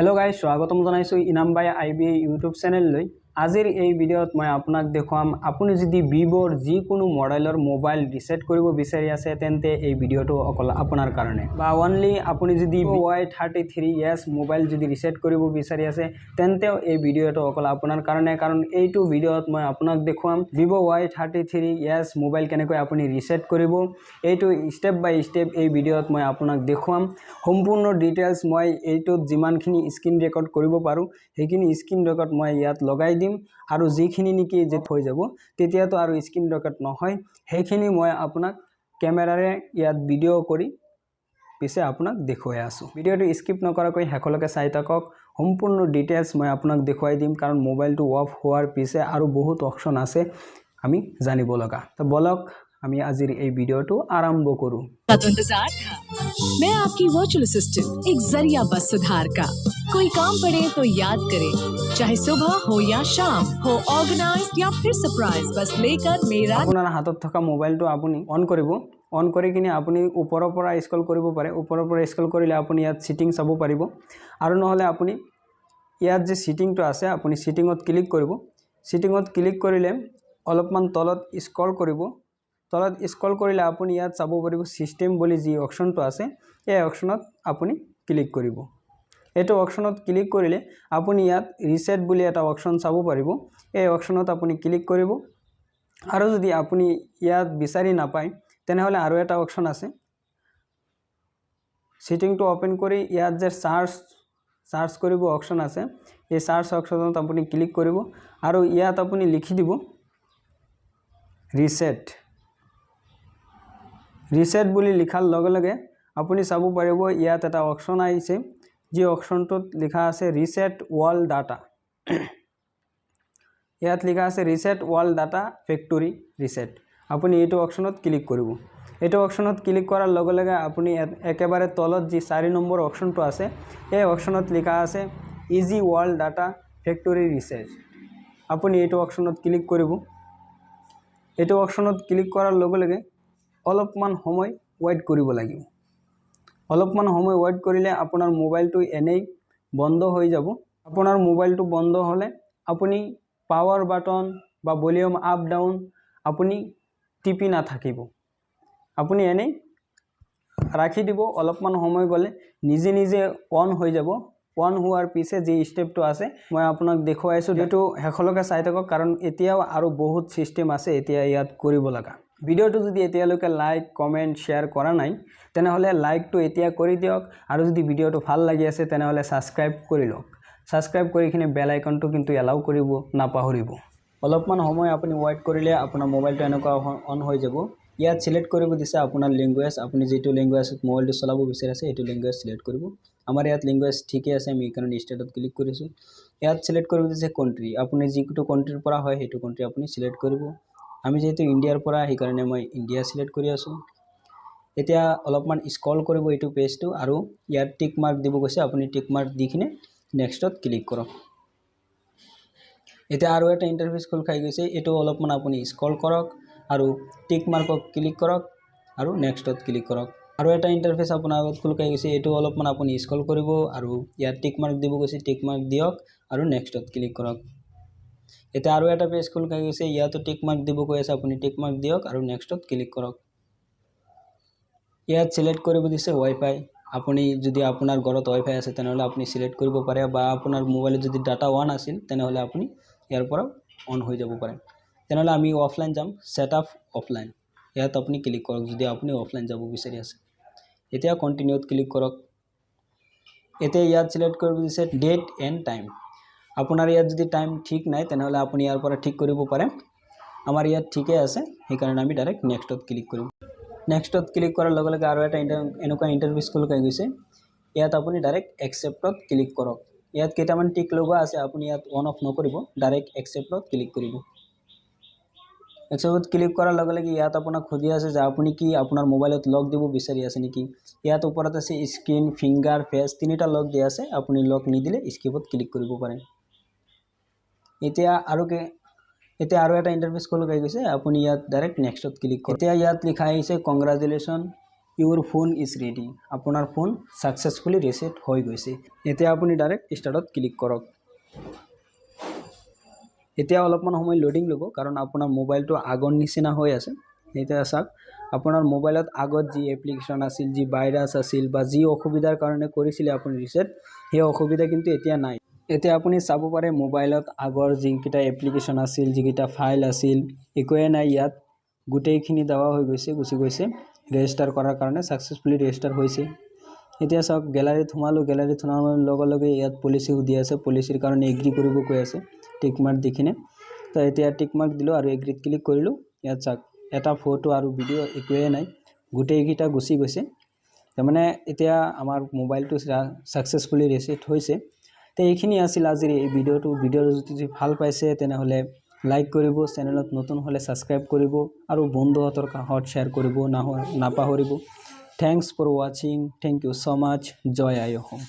Hello guys स्वागतम জানাইছো ইনাম বাই IBA YouTube চ্যানেললৈ। আজিৰ এই ভিডিঅ'ত মই আপোনাক দেখুৱাম আপুনি যদি ভিভোৰ যিকোনো মডেলৰ মোবাইল ৰিসেট কৰিব বিচাৰি আছে তেন্তে এই ভিডিঅ'টো অকল আপোনাৰ কাৰণে বা অনলি আপুনি যদি Y33s মোবাইল যদি ৰিসেট কৰিব বিচাৰি আছে তেন্তেও এই ভিডিঅ'টো অকল আপোনাৰ কাৰণে, কাৰণ এইটো ভিডিঅ'ত মই আপোনাক দেখুৱাম ভিভো Y33s মোবাইল কেনেকৈ আপুনি ৰিসেট কৰিব। এইটো স্টেপ বাই স্টেপ এই ভিডিঅ'ত মই আপোনাক দেখুৱাম। সম্পূৰ্ণ ডিটেইলছ মই এইটোত যিমানখিনি স্ক্ৰীন ৰেকৰ্ড কৰিব পাৰো সেইখিনি স্ক্ৰীন ৰেকৰ্ড মই ইয়াত লগাই দিম, আৰু যিখিনি নেকি যে হৈ যাব তেতিয়াতো আৰু স্ক্ৰীন ৰেকৰ্ড নহয়, সেইখিনি মই আপোনাক কেমেৰাৰে ইয়াত ভিডিঅ' কৰি পিছে আপোনাক দেখুৱাই আছো। ভিডিঅ'টো স্কিপ নকৰাকৈ শেষলৈকে চাই থাকক। সম্পূৰ্ণ ডিটেইলছ মই আপোনাক দেখুৱাই দিম, কাৰণ মোবাইলটো অফ হোৱাৰ পিছে আৰু বহুত অপচন আছে আমি জানিব লগা। তো বলক আমি আজিৰ এই ভিডিঅ'টো আৰম্ভ কৰো। तो इंतजार था। मैं आपकी वर्चुअल असिस्टेंट, एक जरिया बस सुधार का। कोई काम पड़े तो याद करे, चाहे सुबह हो या शाम हो, ऑर्गेनाइज्ड या फिर सरप्राइज, बस लेकर मेरा। আপোনাৰ হাতত থকা মোবাইলটো আপুনি অন কৰিব। অন কৰি কিনে আপুনি ওপৰৰ পৰা স্ক্ৰল কৰিব পাৰে। ওপৰৰ পৰা স্ক্ৰল কৰিলে আপুনি ইয়াত সেটিং চাব পাৰিব, আৰু নহলে আপুনি ইয়াত যে সেটিংটো আছে আপুনি সেটিংত ক্লিক কৰিব। সেটিংত ক্লিক কৰিলে অলপমান তলত স্ক্ৰল কৰিব। তলত স্ক্ৰল কৰিলে আপুনি ইয়াত চাব পাৰিব সিস্টেম বুলি যি অপশনটো আছে, এই অপশনত আপুনি ক্লিক কৰিব। এইটো অপশনত ক্লিক কৰিলে আপুনি ইয়াত ৰিসেট বুলি এটা অপশন চাব পাৰিব। এই অপশনত আপুনি ক্লিক কৰিব, আৰু যদি আপুনি ইয়াত বিচাৰি নাপায় তেনেহলে আৰু এটা অপশন আছে। সেটিংটো ওপেন কৰি ইয়াত যে সাৰ্চ কৰিব অপশন আছে, এই সাৰ্চ অপশনত আপুনি ক্লিক কৰিব, আৰু ইয়াত আপুনি লিখি দিব ৰিসেট বুলি লিখাৰ লগে লগে আপুনি চাব পাৰিব ইয়াত এটা অপশন আহিছে, যি অপশনটোত লিখা আছে ৰিসেট অল ডাটা। ইয়াত লিখা আছে ৰিসেট অল ডাটা ফ্যাক্টৰি ৰিসেট। আপুনি এইটো অপশনত ক্লিক কৰিব। এইটো অপশনত ক্লিক কৰাৰ লগে লগে আপুনি একেবাৰে তলত যি 4 নম্বৰ অপশনটো আছে, এই অপশনত লিখা আছে ইজি অল ডাটা ফ্যাক্টৰি ৰিসেট। আপুনি এইটো অপশনত ক্লিক কৰিব। এইটো অপশনত ক্লিক কৰাৰ লগে লগে অলপমান সময় ওয়েট কৰিব লাগিব। অলপমান সময় ওয়েট কৰিলে আপোনাৰ মোবাইলটো এনেই বন্ধ হৈ যাব। আপোনাৰ মোবাইলটো বন্ধ হলে আপুনি পাৱাৰ বাটন বা ভলিউম আপ ডাউন আপুনি টিপি নাথাকিব, আপুনি এনেই ৰাখি দিব। অলপমান সময় গলে নিজে নিজে অন হৈ যাব। অন হোৱাৰ পিছে যি স্টেপটো আছে মই আপোনাক দেখুৱাইছো, যেটো শেষলৈকে চাই থাকক, কাৰণ এতিয়াও আৰু বহুত সিস্টেম আছে এতিয়া ইয়াত কৰিব লগা। ভিডিঅ'টো যদি এতিয়ালৈকে লাইক কমেন্ট শ্বেয়াৰ কৰা নাই তেনেহলে লাইকটো এতিয়া কৰি দিয়ক, আৰু যদি ভিডিঅ'টো ভাল লাগি আছে তেনেহলে সাবস্ক্ৰাইব কৰি লওক। সাবস্ক্ৰাইব কৰি কিনে বেল আইকনটো কিন্তু এলাউ কৰিব নাপাহৰিব। অলপমান সময় আপুনি ওয়েট কৰিলে আপোনাৰ মোবাইলটো এনেকুৱা অন হৈ যাব। ইয়াত সিলেক্ট কৰিব দিছে আপোনাৰ ল্যাঙ্গুৱেজ, আপুনি যেটো ল্যাঙ্গুৱেজত মোবাইলটো চলাব বিচাৰি আছে এইটো ল্যাঙ্গুৱেজ সিলেক্ট কৰিব। আমাৰ ইয়াত ল্যাঙ্গুৱেজ ঠিকই আছে, আমি এইকাৰণে স্টাৰ্টত ক্লিক কৰিছো। ইয়াত সিলেক্ট কৰিব দিছে কান্ট্ৰি, আপুনি যিটো কান্ট্ৰিৰ পৰা হয় সেইটো কান্ট্ৰি আপুনি সিলেক্ট কৰিব। আমি যেহেতু ইন্ডিয়াৰ পৰা সেইকাৰণে মই ইন্ডিয়া সিলেক্ট কৰি আছো। এতিয়া অলপমান স্ক্ৰল কৰিব এইটো পেজটো, আৰু ইয়াত টিক মাৰ্ক দিব কৈছে, আপুনি টিক মাৰ্ক দি কিনে নেক্সটত ক্লিক কৰক। এতিয়া আৰু এটা ইন্টাৰফেস খোল খাই গৈছে, এইটো অলপমান আপুনি স্ক্ৰল কৰক আৰু টিক মাৰ্কক ক্লিক কৰক আৰু নেক্সটত ক্লিক কৰক। আৰু এটা ইন্টাৰফেস আপোনাৰ আগত খোল খাই গৈছে, এইটো অলপমান আপুনি স্ক্ৰল কৰিব আৰু ইয়াত টিক মাৰ্ক দিব কৈছে, টিক মাৰ্ক দিয়ক আৰু নেক্সটত ক্লিক কৰক। এতিয়া আৰু এটা পেজ খোল খাই গৈছে, ইয়াতো টিক মাৰ্ক দিব কৈ আছে, আপুনি টিক মাৰ্ক দিয়ক আৰু নেক্সটত ক্লিক কৰক। ইয়াত সিলেক্ট কৰিব দিছে ওয়াইফাই, আপুনি যদি আপোনাৰ ঘৰত ওয়াইফাই আছে তেনেহলে আপুনি সিলেক্ট কৰিব পাৰে, বা আপোনাৰ মোবাইলত যদি ডাটা অন আছিল তেনেহলে আপুনি ইয়াৰ পৰা অন হৈ যাব পাৰে। তেনেহলে আমি অফলাইন যাম, সেটআপ অফলাইন, ইয়াত আপুনি ক্লিক কৰক যদি আপুনি অফলাইন যাব বিচাৰি আছে। এতিয়া কন্টিনিউত ক্লিক কৰক। এতিয়া ইয়াত সিলেক্ট কৰিব দিছে ডেট এণ্ড টাইম। আপোনাৰ ইয়াত যদি টাইম ঠিক নাই তেনেহলে আপুনি ইয়াৰ পৰা ঠিক কৰিব পাৰে। আমাৰ ইয়াত ঠিকই আছে, সেইকাৰণে আমি ডাইৰেক্ট নেক্সটত ক্লিক কৰিম। নেক্সটত ক্লিক কৰাৰ লগে লগে আৰু এটা এনেকুৱা ইন্টাৰফেস খোল খাই গৈছে, ইয়াত আপুনি ডাইৰেক্ট একসেপ্টত ক্লিক কৰক। ইয়াত কেইটামান টিক লগোৱা আছে, আপুনি ইয়াত অন অফ নকৰিব, ডাইৰেক্ট একসেপ্টত ক্লিক কৰিব। একসেপ্টত ক্লিক কৰাৰ লগে লগে ইয়াত আপোনাক খুজি আছে যে আপুনি কি আপোনাৰ মোবাইলত লক দিব বিচাৰি আছে নেকি। ইয়াত ওপৰত আছে স্ক্ৰীন, ফিংগাৰ, ফেস, তিনিটা লক দিয়া আছে, আপুনি লক নিদিলে স্কিপত ক্লিক কৰিব পাৰে। এতিয়া আৰু এটা ইন্টাৰফেস খোল খাই গৈছে, আপুনি ইয়াত ডাইৰেক্ট নেক্সটত ক্লিক কৰক। এতিয়া ইয়াত লিখা আহিছে কংগ্ৰাচুলেশ্যন ইউৰ ফোন ইজ ৰেডি, আপোনাৰ ফোন ছাকচেছফুলি ৰিছেট হৈ গৈছে। এতিয়া আপুনি ডাইৰেক্ট ষ্টাৰ্টত ক্লিক কৰক। এতিয়া অলপমান সময় লোডিং ল'ব, কাৰণ আপোনাৰ মোবাইলটো আগৰ নিচিনা হৈ আছে। এতিয়া চাওক, আপোনাৰ মোবাইলত আগত যি এপ্লিকেশ্যন আছিল, যি ভাইৰাছ আছিল বা যি অসুবিধাৰ কাৰণে কৰিছিলে আপুনি ৰিছেট, সেই অসুবিধা কিন্তু এতিয়া নাই। এতিয়া আপুনি চাব পাৰে মোবাইলত আগৰ যিকেইটা এপ্লিকেশ্যন আছিল, যিকেইটা ফাইল আছিল, একোৱে নাই ইয়াত। গোটেইখিনি দেওয়া হৈ গৈছে, গুচি গৈছে। ৰেজিষ্টাৰ কৰাৰ কাৰণে ছাকচেছফুলি ৰেজিষ্টাৰ হৈছে। এতিয়া চাওক, গেলাৰীত সোমালোঁ। গেলাৰীত সোমাৰ লগে লগে ইয়াত পলিচি সুধি আছে, পলিচিৰ কাৰণে এগ্ৰি কৰিব কৈ আছে টিক মাৰ্ক দি কিনে। তো এতিয়া টিক মাৰ্ক দিলোঁ আৰু এগ্ৰিত ক্লিক কৰিলোঁ। ইয়াত চাওক, এটা ফটো আৰু ভিডিঅ' একোৱে নাই, গোটেইকেইটা গুচি গৈছে। তাৰমানে এতিয়া আমাৰ মোবাইলটো ছাকচেছফুলি ৰিছেট হৈছে। তো এইখিনি আছিল আজিৰ এই ভিডিঅ'টো। ভিডিঅ'টো যদি ভাল পাইছে তেনেহ'লে লাইক কৰিব, চেনেলত নতুন হ'লে ছাবস্ক্ৰাইব কৰিব আৰু বন্ধুহঁতৰ কাষত শ্বেয়াৰ কৰিব নাপাহৰিব। থ্যাংকস ফৰ ৱাচিং। থ্যাংক ইউ সো মাচ। জয় আই অসম।